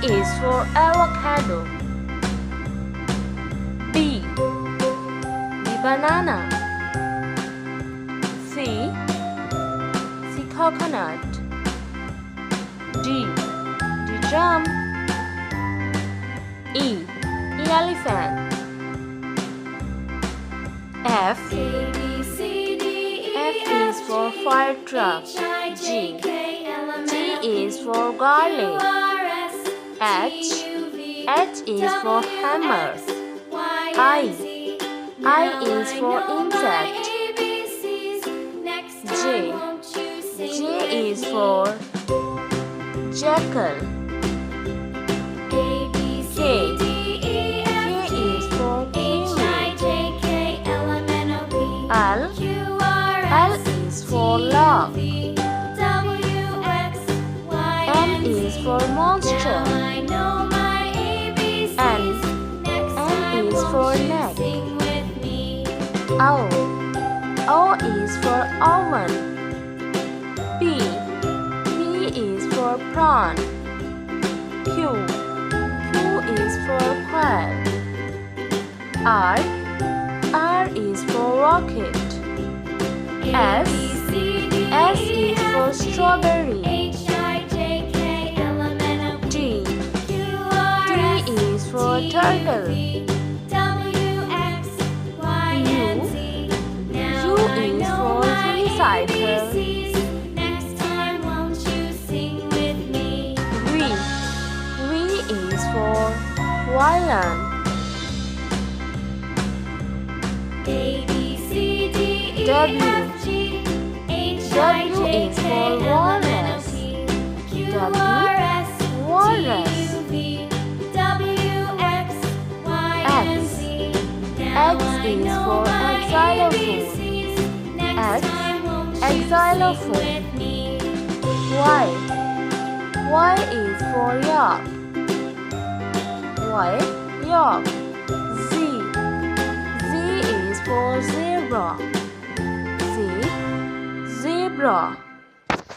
is for avocado. B banana. C coconut. D drum. E elephant. F is for fire truck. G is for garlic. H is for hammer. I is for insect. J is for jackal. K is for kiwi. L is for log. M is for monster. N is for neck. O is for oven. P is for prawn. Q is for quail. R is for rocket. S is for strawberry. T is for turtle. U is for unicycle. V is for violin. W is for walrus. Walrus. X is for xylophone. Y is for yak. Yak. Z is for zebra. Zebra.